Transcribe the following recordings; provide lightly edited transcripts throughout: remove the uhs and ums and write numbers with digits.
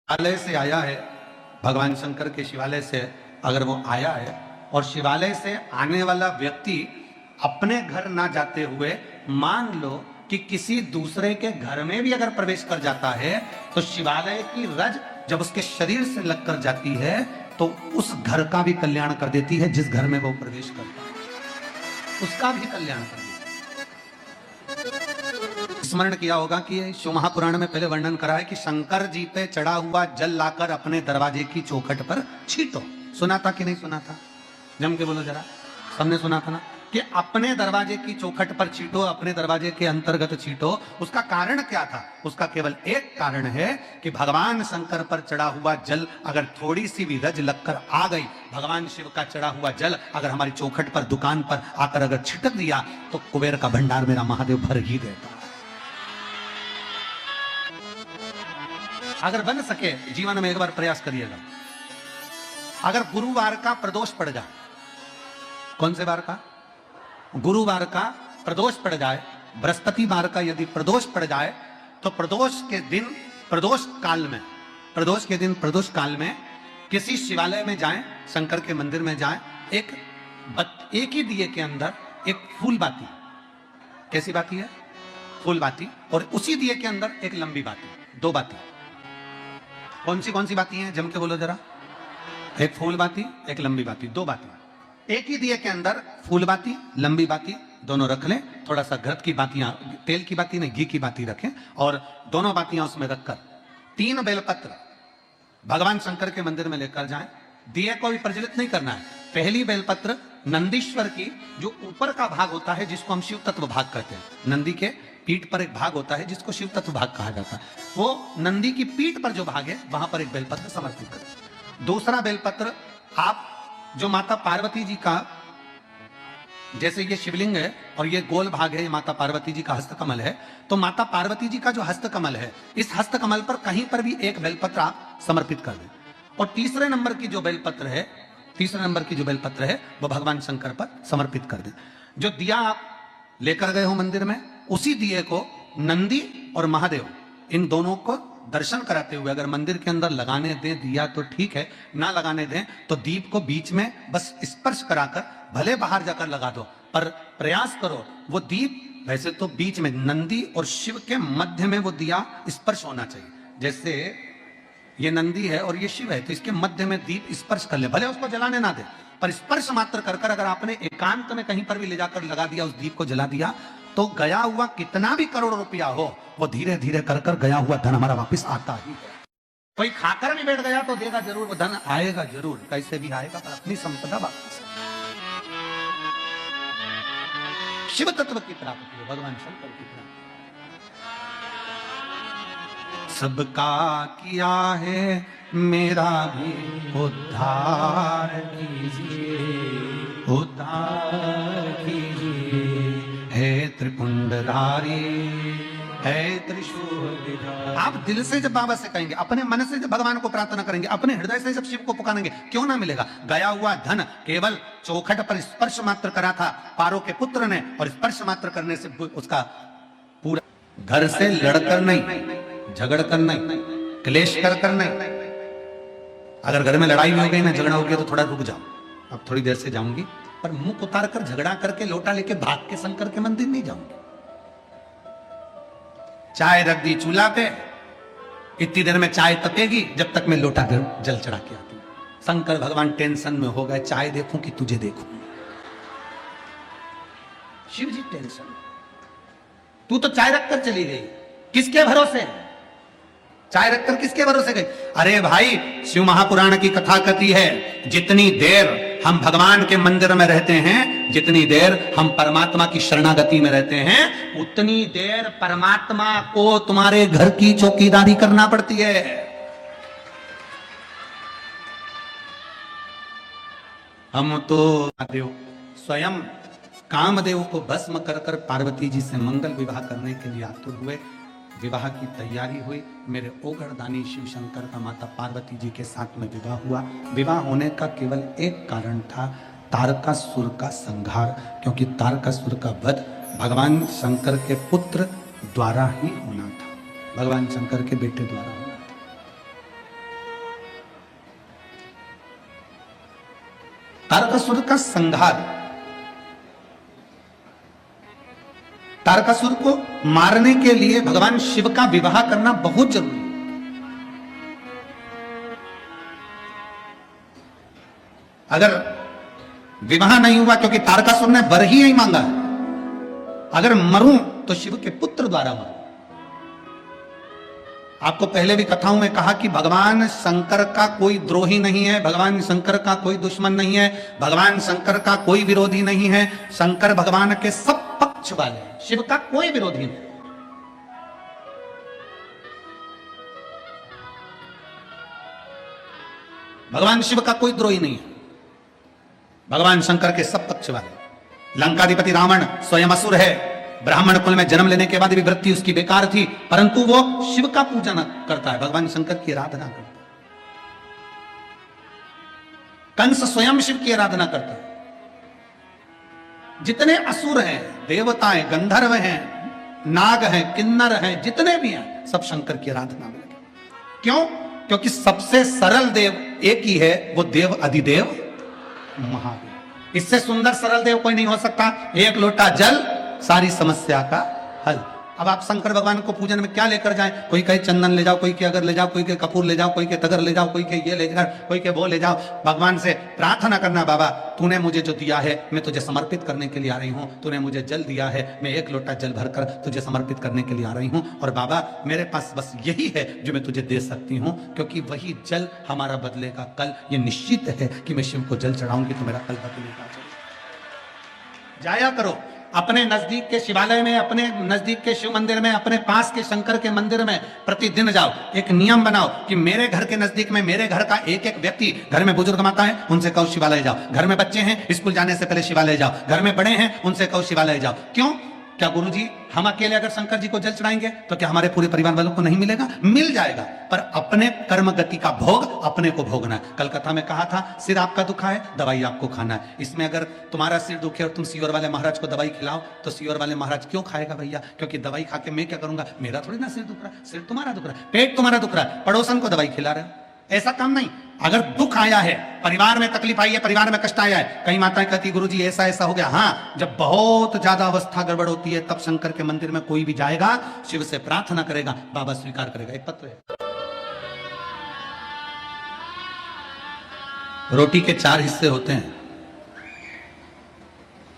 शिवालय से आया है, भगवान शंकर के शिवालय से अगर वो आया है और शिवालय से आने वाला व्यक्ति अपने घर ना जाते हुए मान लो कि किसी दूसरे के घर में भी अगर प्रवेश कर जाता है तो शिवालय की रज जब उसके शरीर से लगकर जाती है तो उस घर का भी कल्याण कर देती है। जिस घर में वो प्रवेश करता है उसका भी कल्याण कर देती है। स्मरण किया होगा कि शिव महापुराण में पहले वर्णन करा है कि शंकर जी पे चढ़ा हुआ जल लाकर अपने दरवाजे की चौखट पर छींटो। सुना था कि नहीं सुना था? जम के बोलो जरा, सबने सुना था ना कि अपने दरवाजे की चौखट पर छींटो, अपने दरवाजे के अंतर्गत छींटो। उसका कारण क्या था? उसका केवल एक कारण है कि भगवान शंकर पर चढ़ा हुआ जल अगर थोड़ी सी भी रज लगकर आ गई, भगवान शिव का चढ़ा हुआ जल अगर हमारी चौखट पर दुकान पर आकर अगर छिटक दिया तो कुबेर का भंडार मेरा महादेव भर ही देता। अगर बन सके जीवन में एक बार प्रयास करिएगा। अगर गुरुवार का प्रदोष पड़ जाए, कौन से वार का? गुरुवार का प्रदोष पड़ जाए, बृहस्पतिवार का यदि प्रदोष पड़ जाए तो प्रदोष के दिन प्रदोष काल में किसी शिवालय में जाएं, शंकर के मंदिर में जाएं, एक ही दिए के अंदर एक फूल बाती, कैसी बाती है? फूल बाती, और उसी दिए के अंदर एक लंबी बाती, दो बाती। कौन सी बाती हैं? जम के बोलो जरा। एक फूल बाती, एक लंबी बाती, दो बाती। एक ही दिए के अंदर फूल बाती, लंबी बाती दोनों रख लें। थोड़ा सा घृत की बातियां, तेल की बाती नहीं, घी की बाती रखें और दोनों बातियां उसमें रखकर 3 बेलपत्र भगवान शंकर के मंदिर में लेकर जाएं। दिए को भी प्रज्वलित नहीं करना है। पहली बेलपत्र नंदीश्वर की जो ऊपर का भाग होता है जिसको हम शिव तत्व भाग कहते हैं, नंदी के पीठ पर एक भाग होता है जिसको शिव तत्व भाग कहा जाता है, वो नंदी की पीठ पर जो भाग है वहां पर एक बेलपत्र समर्पित करें। दूसरा बेलपत्र आप जो माता पार्वती जी का, जैसे ये शिवलिंग है और ये गोल भाग है, ये माता पार्वती जी का हस्तकमल है, तो माता पार्वती जी का जो हस्तकमल है, इस हस्तकमल पर कहीं पर भी एक बेलपत्र आप समर्पित कर दें। और तीसरे नंबर की जो बेलपत्र है वो भगवान शंकर पर समर्पित कर दें। जो दिया आप लेकर गए हो मंदिर में, उसी दिए को नंदी और महादेव इन दोनों को दर्शन कराते हुए अगर मंदिर के अंदर लगाने दें दिया तो ठीक है, ना लगाने दें तो दीप को बीच में बस स्पर्श कराकर, भले बाहर जाकर लगा दो पर प्रयास करो वो दीप, वैसे तो बीच में नंदी और शिव के मध्य में वो दिया स्पर्श होना चाहिए। जैसे ये नंदी है और ये शिव है तो इसके मध्य में दीप स्पर्श कर ले, भले उसको जलाने ना दे पर स्पर्श मात्र कर कर अगर आपने एकांत में कहीं पर भी ले जाकर लगा दिया, उस दीप को जला दिया, तो गया हुआ कितना भी करोड़ रुपया हो वो धीरे धीरे कर कर गया हुआ धन हमारा वापस आता ही है। कोई खाकर भी बैठ गया तो देगा जरूर, वो धन आएगा जरूर, कैसे भी आएगा पर अपनी संपदा वापस। शिव तत्व की प्राप्ति है, भगवान शंकर की प्राप्ति। सबका किया है मेरा भी उद्धार कीजिए, उद्धार कीजिए, हे त्रिपुंडधारी, हे त्रिशूलधारी। आप दिल से जब बाबा से कहेंगे, अपने मन से जब भगवान को प्रार्थना करेंगे, अपने हृदय से जब शिव को पुकारेंगे, क्यों ना मिलेगा? गया हुआ धन केवल चौखट पर स्पर्श मात्र करा था पारो के पुत्र ने, और स्पर्श मात्र करने से उसका पूरा, घर से लड़कर नहीं, झगड़ कर नहीं, क्लेश कर नहीं। अगर घर में लड़ाई हो गई ना, झगड़ा हो गया तो थोड़ा रुक जाओ, अब थोड़ी देर से जाऊंगी, पर मुंह उतार कर झगड़ा करके लोटा लेके भाग के शंकर के मंदिर नहीं जाऊंगी। चाय रख दी चूल्हा पे, इतनी देर में चाय तपेगी जब तक मैं लोटा जल चढ़ा के आती हूँ। शंकर भगवान टेंशन में हो गए, चाय देखूं कि तुझे देखूं। शिव जी टेंशन, तू तो चाय रखकर चली गई, किसके भरोसे? चाय रखकर किसके भरोसे गई? अरे भाई, शिव महापुराण की कथा कथी है, जितनी देर हम भगवान के मंदिर में रहते हैं, जितनी देर हम परमात्मा की शरणागति में रहते हैं, उतनी देर परमात्मा को तुम्हारे घर की चौकीदारी करना पड़ती है। हम तो स्वयं कामदेव को भस्म कर कर पार्वती जी से मंगल विवाह करने के लिए आतुर हुए। विवाह की तैयारी हुई, मेरे ओगरदानी शिव शंकर का माता पार्वती जी के साथ में विवाह हुआ। विवाह होने का केवल एक कारण था, तारकासुर का संहार, क्योंकि तारकासुर का वध भगवान शंकर के पुत्र द्वारा ही होना था, भगवान शंकर के बेटे द्वारा होना था। तारकासुर का संहार, तारकासुर को मारने के लिए भगवान शिव का विवाह करना बहुत जरूरी है। अगर विवाह नहीं हुआ, क्योंकि तारकासुर ने वर ही नहीं मांगा, अगर मरूं तो शिव के पुत्र द्वारा मरूं। आपको पहले भी कथाओं में कहा कि भगवान शंकर का कोई द्रोही नहीं है, भगवान शंकर का कोई दुश्मन नहीं है, भगवान शंकर का कोई विरोधी नहीं है। शंकर भगवान के सब पक्ष वाले हैं, शिव का कोई विरोधी नहीं। भगवान शिव का कोई द्रोही नहीं है, भगवान शंकर के सब पक्ष वाले। लंकाधिपति रावण स्वयं असुर है, ब्राह्मण कुल में जन्म लेने के बाद भी वृत्ति उसकी बेकार थी, परंतु वो शिव का पूजन करता है, भगवान शंकर की आराधना करता है। कंस स्वयं शिव की आराधना करता है। जितने असुर हैं, देवताएं, गंधर्व हैं, नाग हैं, किन्नर हैं, जितने भी हैं, सब शंकर की आराधना में लगे। क्यों? क्योंकि सबसे सरल देव एक ही है, वो देव अधिदेव महादेव। इससे सुंदर सरल देव कोई नहीं हो सकता। एक लोटा जल, सारी समस्या का हल। अब आप शंकर भगवान को पूजन में क्या लेकर जाएं? कोई कहे चंदन ले जाओ, कोई के अगर ले जाओ, कोई के कपूर ले जाओ, कोई के तगर ले जाओ, कोई के ये ले जाओ, कोई के वो ले जाओ। भगवान से प्रार्थना करना, बाबा तूने मुझे जो दिया है मैं तुझे समर्पित करने के लिए आ रही हूं, तूने मुझे जल दिया है, मैं एक लोटा जल भरकर तुझे समर्पित करने के लिए आ रही हूं, और बाबा मेरे पास बस यही है जो मैं तुझे दे सकती हूं, क्योंकि वही जल हमारा बदलेगा कल। ये निश्चित है कि मैं शिव को जल चढ़ाऊंगी तो मेरा कल बदलेगा। जाया करो अपने नजदीक के शिवालय में, अपने नजदीक के शिव मंदिर में, अपने पास के शंकर के मंदिर में प्रतिदिन जाओ। एक नियम बनाओ कि मेरे घर के नजदीक में, मेरे घर का एक एक व्यक्ति, घर में बुजुर्ग माता है उनसे कहो शिवालय जाओ, घर में बच्चे हैं स्कूल जाने से पहले शिवालय जाओ, घर में बड़े हैं उनसे कहो शिवालय जाओ। क्यों? क्या गुरुजी हम अकेले अगर शंकर जी को जल चढ़ाएंगे तो क्या हमारे पूरे परिवार वालों को नहीं मिलेगा? मिल जाएगा, पर अपने कर्म गति का भोग अपने को भोगना है। कलकत्ता में कहा था सिर आपका दुखा है, दवाई आपको खाना है। इसमें अगर तुम्हारा सिर दुखे और तुम सीवर वाले महाराज को दवाई खिलाओ तो सीवर वाले महाराज क्यों खाएगा भैया? क्योंकि दवाई खा के मैं क्या करूंगा? मेरा थोड़ी ना सिर दुख रहा है, सिर तुम्हारा दुख रहा है, पेट तुम्हारा दुख रहा है, पड़ोसन को दवाई खिला रहे हो। ऐसा काम नहीं। अगर दुख आया है, परिवार में तकलीफ आई है, परिवार में कष्ट आया है, कई माताएं कहती गुरुजी ऐसा ऐसा हो गया। हाँ, जब बहुत ज्यादा अवस्था गड़बड़ होती है तब शंकर के मंदिर में कोई भी जाएगा, शिव से प्रार्थना करेगा, बाबा स्वीकार करेगा। एक पत्र है, रोटी के 4 हिस्से होते हैं।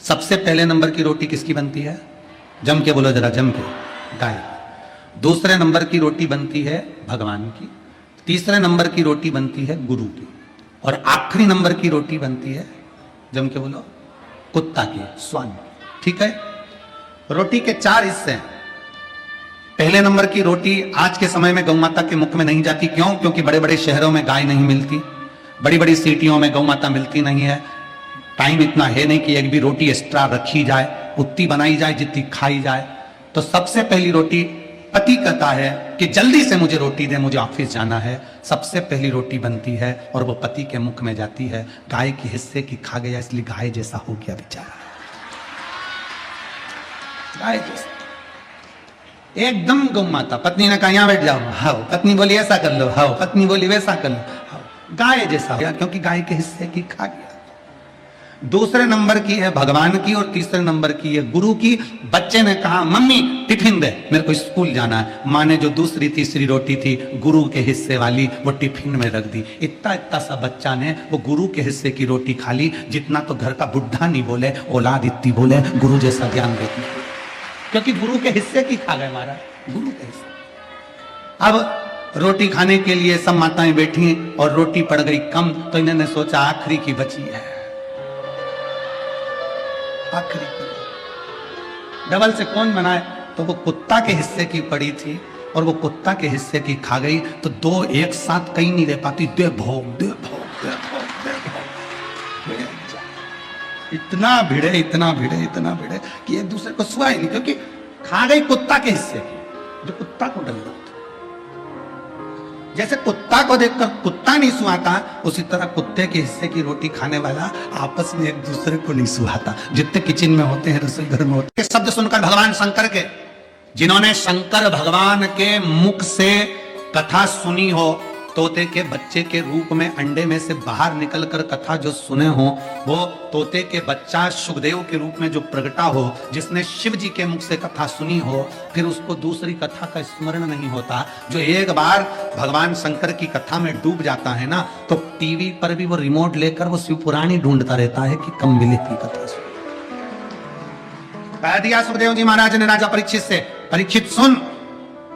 सबसे पहले नंबर की रोटी किसकी बनती है? जम के बोलो जरा, जम के, गाय। दूसरे नंबर की रोटी बनती है भगवान की, तीसरे नंबर की रोटी बनती है गुरु की, और आखिरी नंबर की रोटी बनती है, जम के बोलो, कुत्ता की, स्वान। ठीक है? रोटी के 4 हिस्से हैं। पहले नंबर की रोटी आज के समय में गौ माता के मुख में नहीं जाती। क्यों? क्योंकि बड़े बड़े शहरों में गाय नहीं मिलती, बड़ी बड़ी सिटियों में गौ माता मिलती नहीं है, टाइम इतना है नहीं कि एक भी रोटी एक्स्ट्रा रखी जाए, उतनी बनाई जाए जितनी खाई जाए। तो सबसे पहली रोटी, पति कहता है कि जल्दी से मुझे रोटी दे, मुझे ऑफिस जाना है, सबसे पहली रोटी बनती है और वो पति के मुख में जाती है। गाय के हिस्से की खा गया, इसलिए गाय जैसा हो गया बेचारा, गाय जैसा एकदम गौ माता। पत्नी ने कहा यहां बैठ जाओ, हाओ। पत्नी बोली ऐसा कर लो, हाओ। पत्नी बोली वैसा कर लो, हाओ। गाय जैसा हो गया, क्योंकि गाय के हिस्से की खा गया। दूसरे नंबर की है भगवान की और तीसरे नंबर की है गुरु की। बच्चे ने कहा मम्मी टिफिन दे, मेरे को स्कूल जाना है। माँ ने जो दूसरी तीसरी रोटी थी गुरु के हिस्से वाली, वो टिफिन में रख दी। इतना इतना सा बच्चा ने वो गुरु के हिस्से की रोटी खा ली, जितना तो घर का बुढ़ा नहीं बोले, औलाद इतनी बोले, गुरु जैसा ज्ञान देती, क्योंकि गुरु के हिस्से की खा गए महाराज, गुरु के हिस्से। अब रोटी खाने के लिए सब माताएं बैठी और रोटी पड़ गई कम, तो इन्होंने सोचा आखिरी की बची है, आखिरी डबल से कौन बनाए? तो वो कुत्ता के हिस्से की पड़ी थी और वो कुत्ता के हिस्से की खा गई, तो दो एक साथ कहीं नहीं रह पाती, दे भोग दे भोग दे भोग दे भोग, इतना भिड़े इतना भिड़े इतना भिड़े कि एक दूसरे को सुहा ही नहीं, क्योंकि खा गई कुत्ता के हिस्से की, जो कुत्ता को डर लगता। जैसे कुत्ता को देखकर कुत्ता नहीं सुहाता, उसी तरह कुत्ते के हिस्से की रोटी खाने वाला आपस में एक दूसरे को नहीं सुहाता। जितने किचन में होते हैं, रसोई घर में होते हैं, शब्द सुनकर भगवान शंकर के, जिन्होंने शंकर भगवान के मुख से कथा सुनी हो, तोते के बच्चे के रूप में अंडे में से बाहर निकलकर कथा जो सुने हो, वो तोते के बच्चा सुखदेव के रूप में जो प्रगटा हो, जिसने शिव जी के मुख से कथा सुनी हो, फिर उसको दूसरी कथा का स्मरण नहीं होता। जो एक बार भगवान शंकर की कथा में डूब जाता है ना, तो टीवी पर भी वो रिमोट लेकर वो शिव पुराणी ढूंढता रहता है कि कब मिले की कथा सुन। कह दिया सुखदेव जी महाराज ने राजा परीक्षित से, परीक्षित सुन,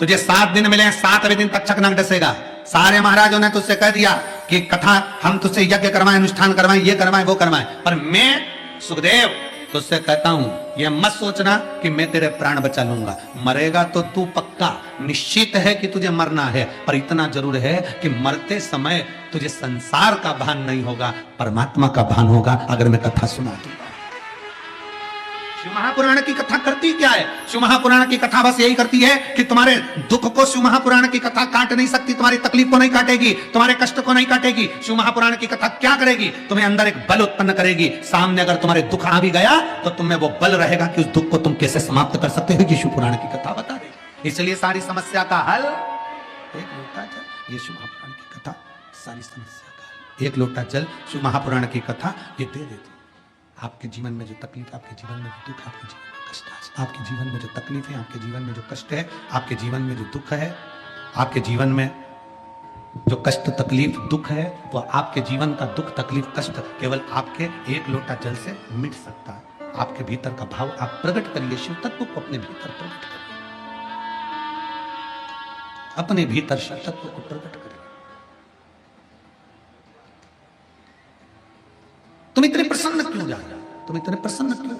तुझे 7 दिन मिले, 7वें दिन तक चकनाक डसेगा। सारे महाराजों ने तुझसे कह दिया कि कथा हम तुझसे यज्ञ करवाएं, अनुष्ठान करवाएं, ये करवाएं, वो करवाएं, पर मैं सुखदेव तुझसे कहता हूं, ये मत सोचना कि मैं तेरे प्राण बचा लूंगा। मरेगा तो तू पक्का, निश्चित है कि तुझे मरना है, पर इतना जरूर है कि मरते समय तुझे संसार का भान नहीं होगा, परमात्मा का भान होगा अगर मैं कथा सुना दूंगा। शिव महापुराण की कथा करती क्या है? शिव महापुराण की कथा बस यही करती है कि तुम्हारे दुख को शिव महापुराण की कथा काट नहीं सकती, तुम्हारी तकलीफ को नहीं काटेगी, तुम्हारे कष्ट को नहीं काटेगी। शिव महापुराण की कथा क्या करेगी? तुम्हें अंदर एक बल उत्पन्न करेगी। सामने अगर तुम्हारे दुख आ भी गया तो तुम्हें वो बल रहेगा कि उस दुख को तुम कैसे समाप्त कर सकते हो, कि शिव पुराण की कथा बता देगी। इसलिए सारी समस्या का हल एक लोटा जल। ये शिव महापुराण की कथा सारी समस्या का हल। एक लोटा जल शिव महापुराण की कथा ये दे देती। आपके जीवन में जो तकलीफ, आपके जीवन में जो दुख, आपके जीवन में कष्ट है, आपके जीवन में जो तकलीफ है, आपके जीवन में जो कष्ट है, आपके जीवन में जो दुख है, आपके जीवन में जो कष्ट तकलीफ दुख है, वो आपके जीवन का दुख तकलीफ कष्ट केवल आपके एक लोटा जल से मिट सकता है। आपके भीतर का भाव आप प्रकट करिए, शिव तत्व को अपने भीतर प्रकट करिए, अपने भीतर शिव तत्व को प्रकट करिए। तुम इतने प्रसन्न क्यों जा रहे हो? तुम इतने प्रसन्न क्यों?